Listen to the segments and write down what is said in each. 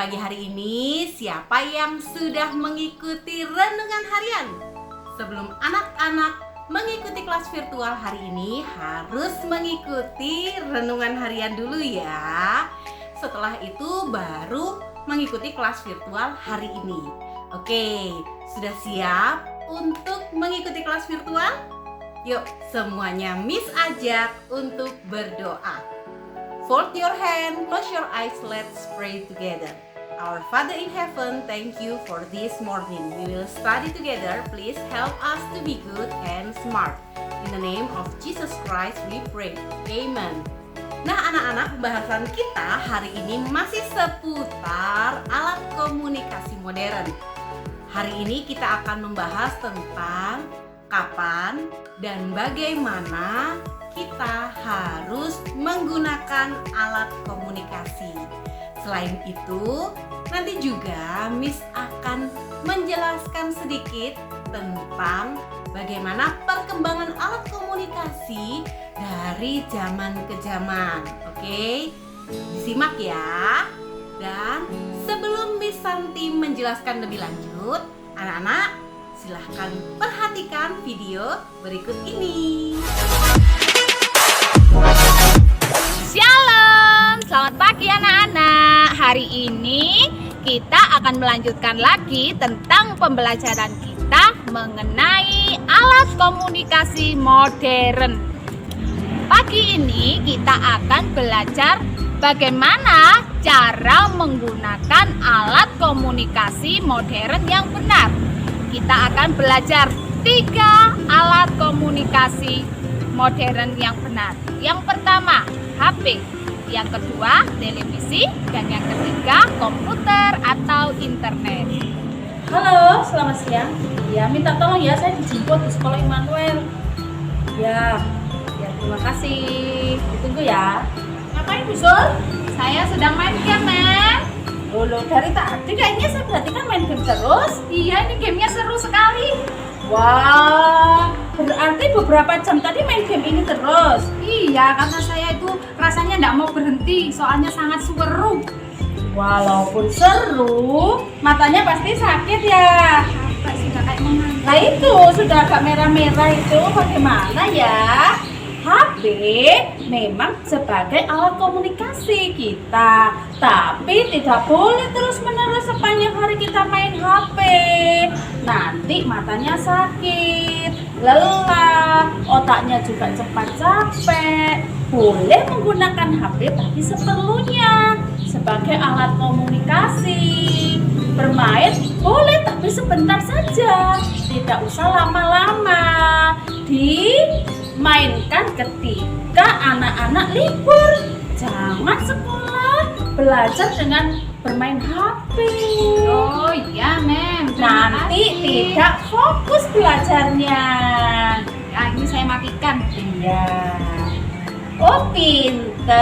pagi hari ini siapa yang sudah mengikuti renungan harian? Sebelum anak-anak mengikuti kelas virtual hari ini harus mengikuti renungan harian dulu ya. Setelah itu baru mengikuti kelas virtual hari ini. Oke, sudah siap untuk mengikuti kelas virtual? Yuk, semuanya Miss ajak untuk berdoa. Fold your hand, close your eyes, let's pray together. Our Father in heaven, thank you for this morning. We will study together. Please help us to be good and smart. In the name of Jesus Christ we pray. Amen. Nah anak-anak, pembahasan kita hari ini masih seputar alat komunikasi modern. Hari ini kita akan membahas tentang kapan dan bagaimana kita harus menggunakan alat komunikasi. Selain itu, nanti juga Miss akan menjelaskan sedikit tentang bagaimana perkembangan alat komunikasi dari zaman ke zaman. Oke, disimak ya. Dan sebelum Miss Santi menjelaskan lebih lanjut, anak-anak silahkan perhatikan video berikut ini. Shalom, selamat pagi anak-anak. Hari ini kita akan melanjutkan lagi tentang pembelajaran kita mengenai alat komunikasi modern. Pagi ini kita akan belajar bagaimana cara menggunakan alat komunikasi modern yang benar. Kita akan belajar 3 alat komunikasi modern yang benar. Yang pertama, HP. Yang kedua, televisi. Dan yang ketiga, komputer atau internet. Halo, selamat siang. Ya, minta tolong ya, saya dijemput di sekolah Immanuel. Ya, terima kasih. Ditunggu ya. Ngapain, Bu Sul? Saya sedang main game, Men. Loh, dari tadi kayaknya saya perhatikan main game terus. Iya, ini gamenya seru sekali. Wah, berarti beberapa jam tadi main game ini terus. Iya, karena saya itu rasanya nggak mau berhenti, soalnya sangat seru. Walaupun seru, matanya pasti sakit ya. Apa sih, kayak mengantuk. Nah itu, sudah agak merah-merah itu bagaimana ya? HP memang sebagai alat komunikasi kita, tapi tidak boleh terus-menerus sepanjang hari kita main HP. Nanti matanya sakit, lelah, otaknya juga cepat capek. Boleh menggunakan HP tapi seperlunya sebagai alat komunikasi. Bermain boleh tapi sebentar saja, tidak usah lama-lama. Dimainkan ketika anak-anak libur. Jangan sekolah belajar dengan bermain HP. Oh iya, Men. Nanti tidak fokus belajarnya. Ya, ini saya matikan. Iya. Oh, pinter.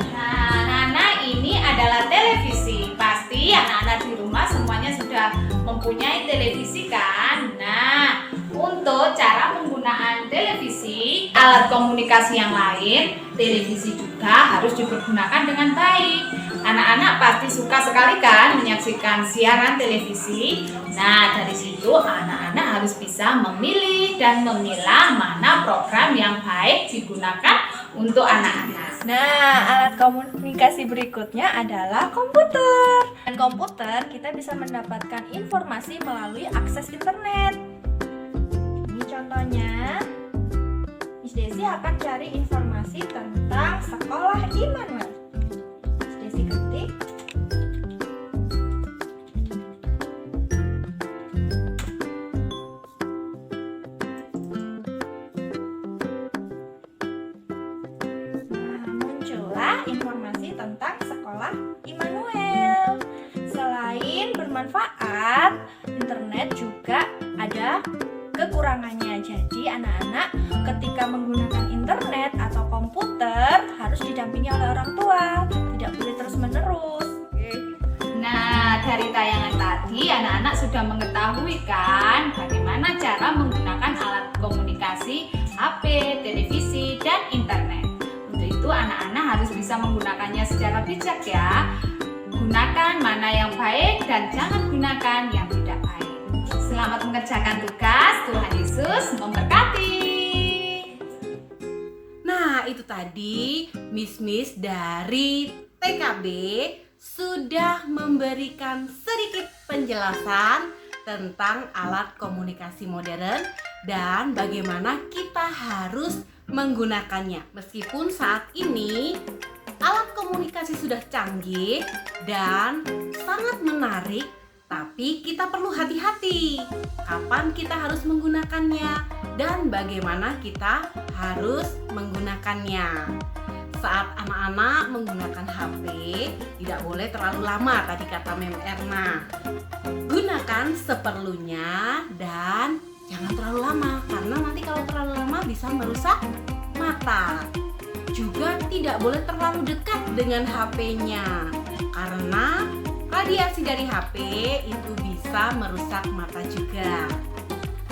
Nah, ini adalah televisi. Pasti anak-anak di rumah semuanya sudah mempunyai televisi kan? Nah, untuk cara penggunaan televisi, alat komunikasi yang lain, televisi juga harus dipergunakan dengan baik. Anak-anak pasti suka sekali kan menyaksikan siaran televisi. Nah, dari situ anak-anak harus bisa memilih dan memilah mana program yang baik digunakan untuk anak-anak. Nah, alat komunikasi berikutnya adalah komputer. Dengan komputer, kita bisa mendapatkan informasi melalui akses internet. Ini contohnya, Miss Desi akan cari informasi tentang sekolah Immanuel. Miss Desi ketik. Muncullah informasi tentang sekolah Immanuel. Selain bermanfaat, internet juga ada kekurangannya. Jadi anak-anak ketika menggunakan internet atau komputer harus didampingi oleh orang tua, tidak boleh terus-menerus. Nah, dari tayangan tadi anak-anak sudah mengetahui kan bagaimana cara menggunakan alat komunikasi HP, televisi, dan internet. Untuk itu anak-anak harus bisa menggunakannya secara bijak ya. gunakan mana yang baik dan jangan gunakan yang tidak baik. Selamat mengerjakan tugas. Tuhan Yesus memberkati. Nah, itu tadi Miss dari TKB sudah memberikan sedikit penjelasan tentang alat komunikasi modern dan bagaimana kita harus menggunakannya. Meskipun saat ini alat komunikasi sudah canggih dan sangat menarik, tapi kita perlu hati-hati kapan kita harus menggunakannya dan bagaimana kita harus menggunakannya. Saat anak-anak menggunakan HP, tidak boleh terlalu lama, tadi kata Mem Erna. Gunakan seperlunya dan jangan terlalu lama, karena nanti kalau terlalu lama bisa merusak mata. Juga tidak boleh terlalu dekat dengan HP-nya, karena radiasi dari HP itu bisa merusak mata juga.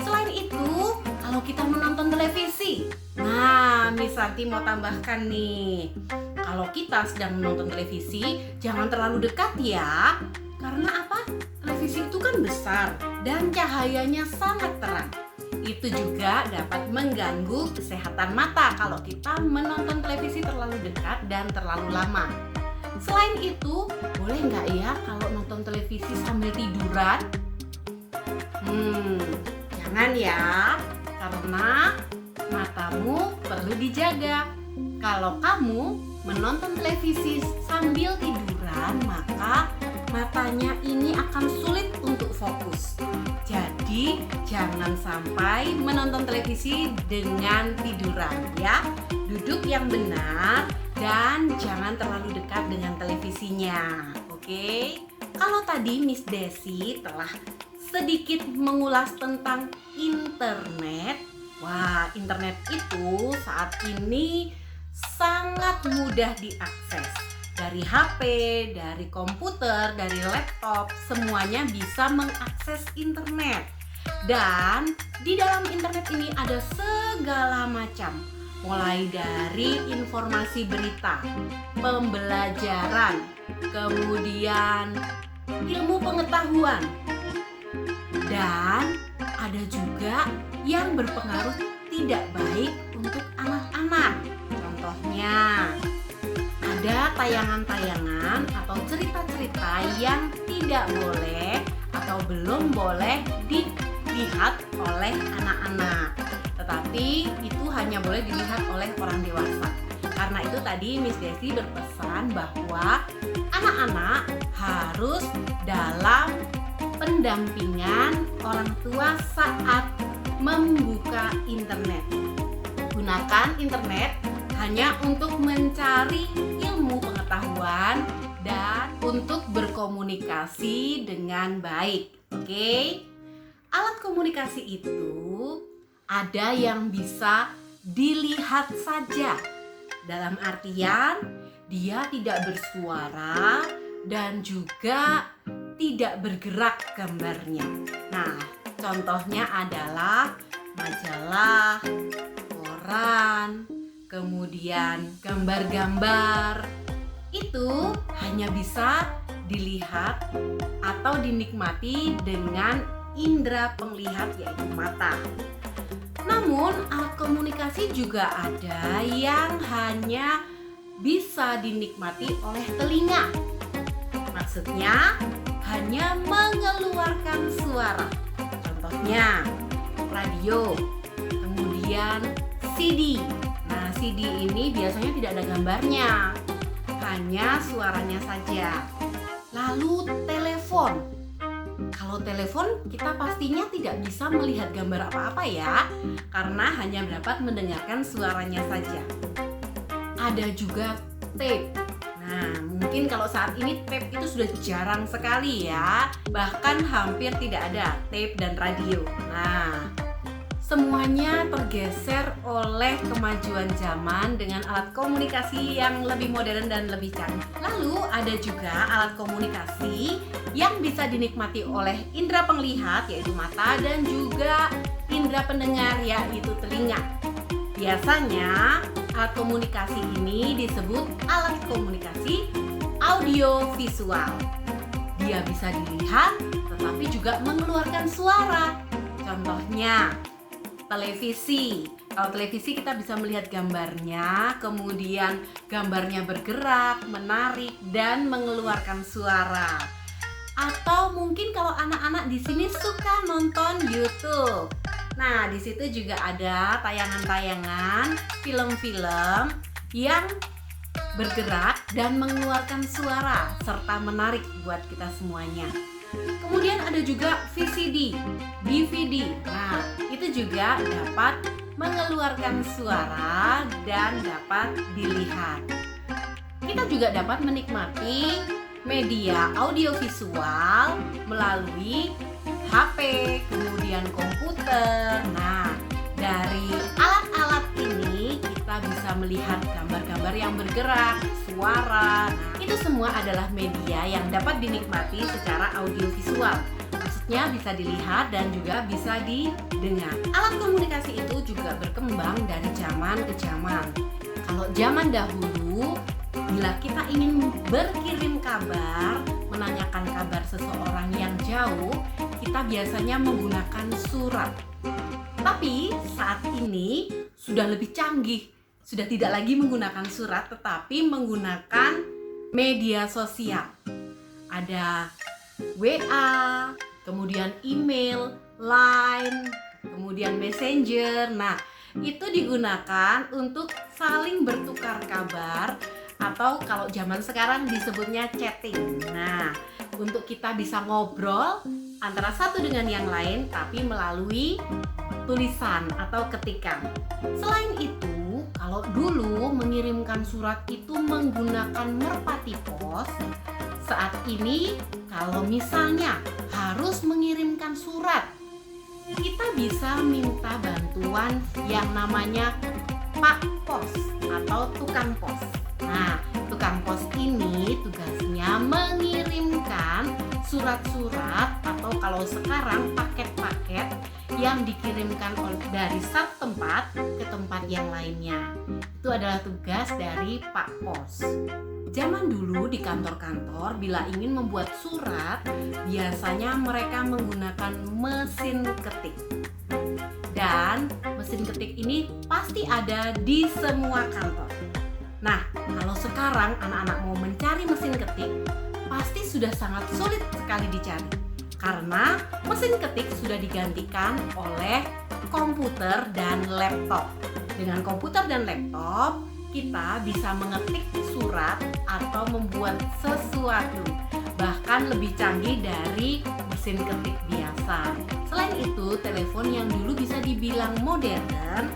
Selain itu, kalau kita menonton televisi, nah Miss Santi mau tambahkan nih, kalau kita sedang menonton televisi, jangan terlalu dekat ya. Karena apa? Televisi itu kan besar dan cahayanya sangat terang. Itu juga dapat mengganggu kesehatan mata kalau kita menonton televisi terlalu dekat dan terlalu lama. Selain itu, boleh nggak ya kalau nonton televisi sambil tiduran? Jangan ya, karena matamu perlu dijaga. Kalau kamu menonton televisi sambil tiduran, maka matanya ini akan sulit untuk fokus. Jadi, jangan sampai menonton televisi dengan tiduran ya. Duduk yang benar dan jangan terlalu dekat dengan televisinya. Oke? Kalau tadi Miss Desi telah sedikit mengulas tentang internet. Wah, internet itu saat ini sangat mudah diakses. Dari HP, dari komputer, dari laptop, semuanya bisa mengakses internet. Dan di dalam internet ini ada segala macam, mulai dari informasi berita, pembelajaran, kemudian ilmu pengetahuan, dan ada juga yang berpengaruh tidak baik untuk anak-anak. Contohnya, ada tayangan-tayangan atau cerita-cerita yang tidak boleh atau belum boleh dilihat oleh anak-anak. Tetapi itu hanya boleh dilihat oleh orang dewasa. Karena itu tadi Miss Desi berpesan bahwa anak-anak harus dalam pendampingan orang tua saat membuka internet. Gunakan internet hanya untuk mencari ilmu pengetahuan dan untuk berkomunikasi dengan baik. Oke? Alat komunikasi itu ada yang bisa dilihat saja. Dalam artian dia tidak bersuara dan juga tidak bergerak gambarnya. Nah, contohnya adalah majalah, koran, kemudian gambar-gambar. Itu hanya bisa dilihat atau dinikmati dengan indera penglihat, yaitu mata. Namun alat komunikasi juga ada yang hanya bisa dinikmati oleh telinga. Maksudnya hanya mengeluarkan suara. Contohnya radio, kemudian CD. Nah, CD ini biasanya tidak ada gambarnya, hanya suaranya saja. Lalu telepon. Kalau telepon kita pastinya tidak bisa melihat gambar apa-apa ya, karena hanya dapat mendengarkan suaranya saja. Ada juga tape. Nah, mungkin kalau saat ini tape itu sudah jarang sekali ya, bahkan hampir tidak ada tape dan radio. Nah, semuanya tergeser oleh kemajuan zaman dengan alat komunikasi yang lebih modern dan lebih canggih. Lalu ada juga alat komunikasi yang bisa dinikmati oleh indera penglihat, yaitu mata, dan juga indera pendengar, yaitu telinga. Biasanya alat komunikasi ini disebut alat komunikasi audio visual. Dia bisa dilihat tetapi juga mengeluarkan suara. Contohnya televisi. Kalau televisi kita bisa melihat gambarnya, kemudian gambarnya bergerak, menarik dan mengeluarkan suara. Atau mungkin kalau anak-anak di sini suka nonton YouTube. Nah, di situ juga ada tayangan-tayangan film-film yang bergerak dan mengeluarkan suara serta menarik buat kita semuanya. Kemudian ada juga VCD, DVD. Nah, itu juga dapat mengeluarkan suara dan dapat dilihat. Kita juga dapat menikmati media audiovisual melalui HP, kemudian komputer. Nah, dari alat-alat ini kita bisa melihat gambar-gambar yang bergerak, suara. Nah, itu semua adalah media yang dapat dinikmati secara audiovisual. Maksudnya bisa dilihat dan juga bisa didengar. Alat komunikasi itu juga berkembang dari zaman ke zaman. Kalau zaman dahulu, bila kita ingin berkirim kabar, menanyakan kabar seseorang yang jauh, kita biasanya menggunakan surat. Tapi saat ini sudah lebih canggih, sudah tidak lagi menggunakan surat tetapi menggunakan media sosial. Ada WA, kemudian email, Line, kemudian Messenger. Nah, itu digunakan untuk saling bertukar kabar atau kalau zaman sekarang disebutnya chatting. Nah, untuk kita bisa ngobrol antara satu dengan yang lain tapi melalui tulisan atau ketikan. Selain itu, kalau dulu mengirimkan surat itu menggunakan merpati pos, saat ini kalau misalnya harus mengirimkan surat, kita bisa minta bantuan yang namanya Pak Pos atau tukang pos. Nah, tukang pos ini tugasnya mengirimkan surat-surat atau kalau sekarang paket-paket yang dikirimkan dari satu tempat ke tempat yang lainnya. Itu adalah tugas dari Pak Pos. Zaman dulu di kantor-kantor bila ingin membuat surat, biasanya mereka menggunakan mesin ketik. Dan mesin ketik ini pasti ada di semua kantor. Nah, kalau sekarang anak-anak mau mencari mesin ketik, pasti sudah sangat sulit sekali dicari. Karena mesin ketik sudah digantikan oleh komputer dan laptop. Dengan komputer dan laptop, kita bisa mengetik surat atau membuat sesuatu, bahkan lebih canggih dari mesin ketik biasa. Selain itu, telepon yang dulu bisa dibilang modern,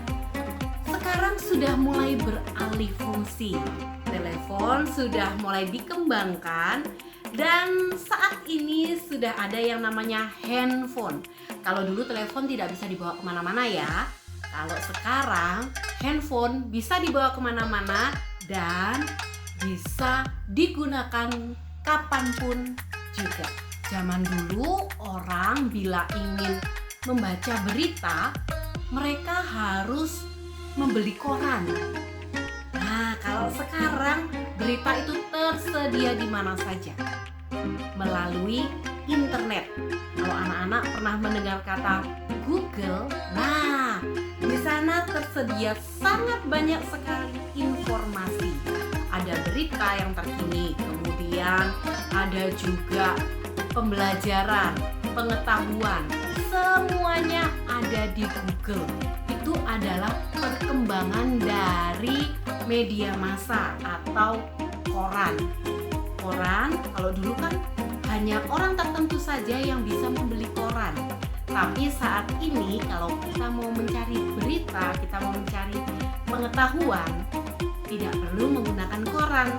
sekarang sudah mulai beralih fungsi. Telepon sudah mulai dikembangkan dan saat ini sudah ada yang namanya handphone. Kalau dulu telepon tidak bisa dibawa kemana-mana ya. Kalau sekarang handphone bisa dibawa kemana-mana dan bisa digunakan kapanpun juga. Zaman dulu orang bila ingin membaca berita, mereka harus membeli koran. Nah, kalau sekarang berita itu tersedia di mana saja melalui internet. Kalau anak-anak pernah mendengar kata Google, nah di sana tersedia sangat banyak sekali informasi. Ada berita yang terkini, kemudian ada juga pembelajaran, pengetahuan, semuanya ada di Google. Itu adalah perkembangan dari media massa atau koran. Koran kalau dulu kan hanya orang tertentu saja yang bisa membeli koran. Tapi saat ini kalau kita mau mencari berita, kita mau mencari pengetahuan, tidak perlu menggunakan koran,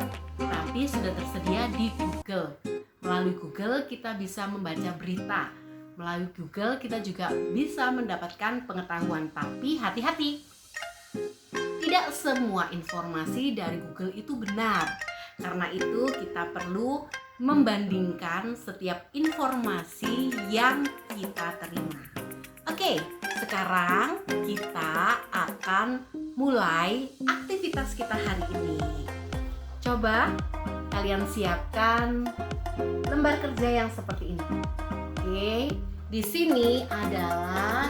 tapi sudah tersedia di Google. Melalui Google kita bisa membaca berita. Melalui Google kita juga bisa mendapatkan pengetahuan. Tapi hati-hati, tidak semua informasi dari Google itu benar. Karena itu kita perlu membandingkan setiap informasi yang kita terima. Oke, sekarang kita akan mulai aktivitas kita hari ini. Coba kalian siapkan lembar kerja yang seperti ini. Oke, di sini adalah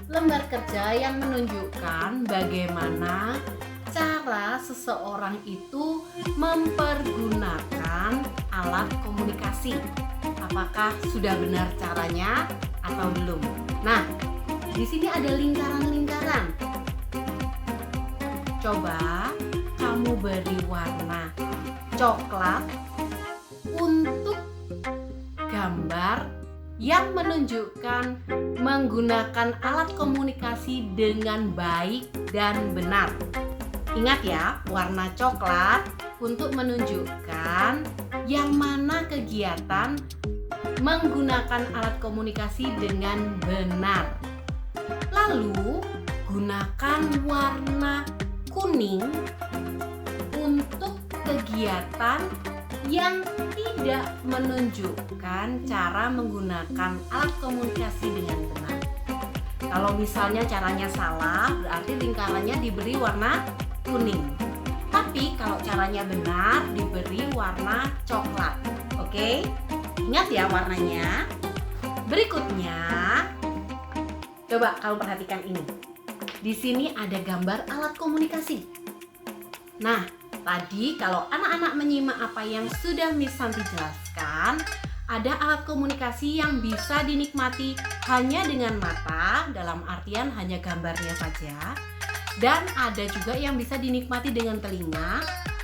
lembar kerja yang menunjukkan bagaimana cara seseorang itu mempergunakan alat komunikasi. Apakah sudah benar caranya atau belum? Nah, di sini ada lingkaran-lingkaran. Coba kamu beri warna coklat untuk gambar yang menunjukkan menggunakan alat komunikasi dengan baik dan benar. Ingat ya, warna coklat untuk menunjukkan yang mana kegiatan menggunakan alat komunikasi dengan benar. Lalu, gunakan warna kuning untuk kegiatan yang tidak menunjukkan cara menggunakan alat komunikasi dengan benar. Kalau misalnya caranya salah, berarti lingkarannya diberi warna kuning. Tapi kalau caranya benar, diberi warna coklat. Oke? Ingat ya warnanya. Berikutnya, coba kamu perhatikan ini. Di sini ada gambar alat komunikasi. Nah, tadi kalau anak-anak menyimak apa yang sudah Miss Santi jelaskan, ada alat komunikasi yang bisa dinikmati hanya dengan mata, dalam artian hanya gambarnya saja. Dan ada juga yang bisa dinikmati dengan telinga,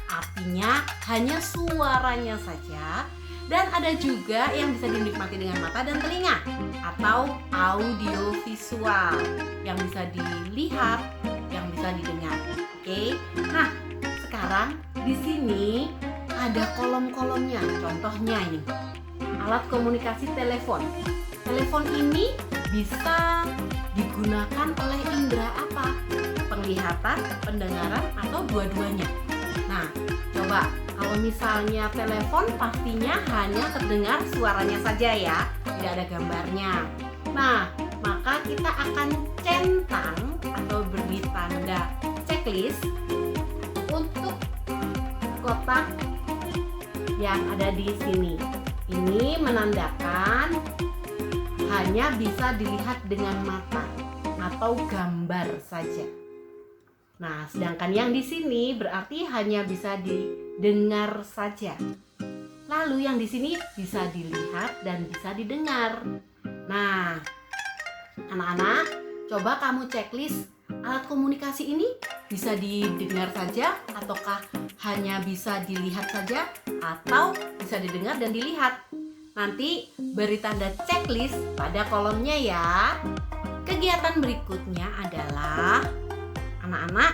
artinya hanya suaranya saja. Dan ada juga yang bisa dinikmati dengan mata dan telinga atau audio visual yang bisa dilihat, yang bisa didengar. Oke. Nah, sekarang di sini ada kolom-kolomnya. Contohnya ini. Alat komunikasi telepon. Telepon ini bisa digunakan oleh indera apa? Penglihatan, pendengaran, atau dua-duanya. Nah, coba kalau misalnya telepon pastinya hanya terdengar suaranya saja ya, tidak ada gambarnya. Nah, maka kita akan centang atau beri tanda checklist untuk kotak yang ada di sini. Ini menandakan hanya bisa dilihat dengan mata atau gambar saja. Nah, sedangkan yang di sini berarti hanya bisa didengar saja. Lalu yang di sini bisa dilihat dan bisa didengar. Nah, anak-anak, coba kamu checklist alat komunikasi ini bisa didengar saja ataukah hanya bisa dilihat saja atau bisa didengar dan dilihat. Nanti beri tanda checklist pada kolomnya ya. Kegiatan berikutnya adalah anak-anak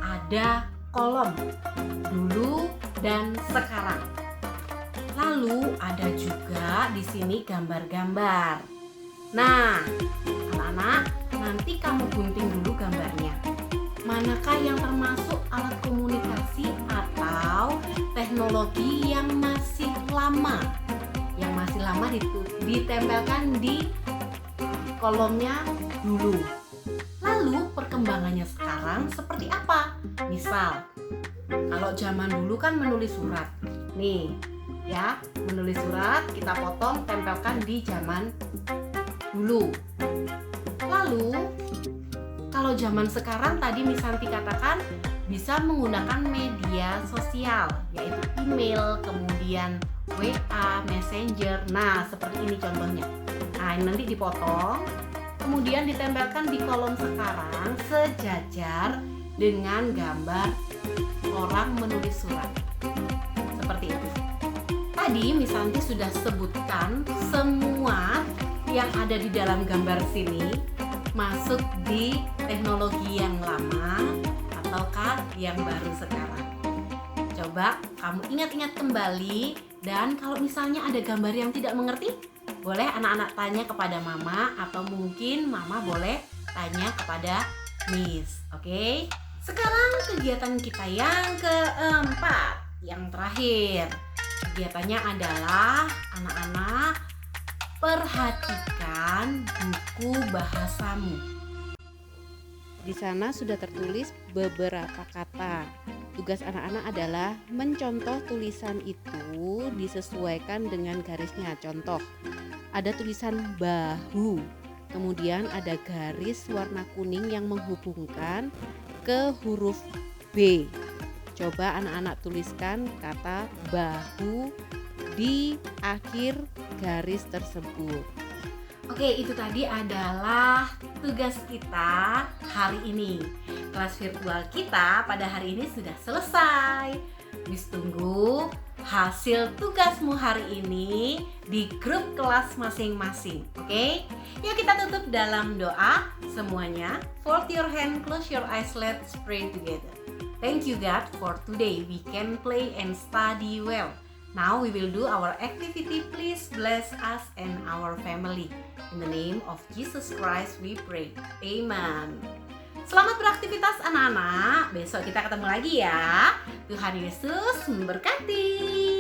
ada kolom dulu dan sekarang. Lalu ada juga di sini gambar-gambar. Nah, anak-anak, nanti kamu gunting dulu gambarnya. Manakah yang termasuk alat komunikasi atau teknologi yang masih lama? Yang masih lama ditempelkan di kolomnya dulu. Lalu perkembangannya sekarang seperti apa? Misal, kalau zaman dulu kan menulis surat. Nih, ya, menulis surat kita potong, tempelkan di zaman dulu. Lalu, kalau zaman sekarang tadi Miss Santi katakan bisa menggunakan media sosial, yaitu email, kemudian WA, Messenger. Nah, seperti ini contohnya. Nah, ini nanti dipotong, kemudian ditempelkan di kolom sekarang sejajar dengan gambar orang menulis surat. Seperti itu. Tadi Miss Santi sudah sebutkan semua yang ada di dalam gambar sini masuk di teknologi yang lama ataukah yang baru sekarang. Coba kamu ingat-ingat kembali, dan kalau misalnya ada gambar yang tidak mengerti, boleh anak-anak tanya kepada mama atau mungkin mama boleh tanya kepada Miss. Oke? Sekarang kegiatan kita yang keempat, yang terakhir. Kegiatannya adalah anak-anak perhatikan buku bahasamu. Di sana sudah tertulis beberapa kata. Tugas anak-anak adalah mencontoh tulisan itu disesuaikan dengan garisnya. Contoh, ada tulisan bahu, kemudian ada garis warna kuning yang menghubungkan ke huruf B. Coba anak-anak tuliskan kata bahu di akhir garis tersebut. Oke, itu tadi adalah tugas kita hari ini. Kelas virtual kita pada hari ini sudah selesai. Miss tunggu hasil tugasmu hari ini di grup kelas masing-masing. Oke? Yuk kita tutup dalam doa semuanya. Fold your hand, close your eyes, let's pray together. Thank you God for today we can play and study well. Now we will do our activity. Please bless us and our family. In the name of Jesus Christ we pray. Amen. Selamat beraktivitas anak-anak. Besok kita ketemu lagi ya. Tuhan Yesus memberkati.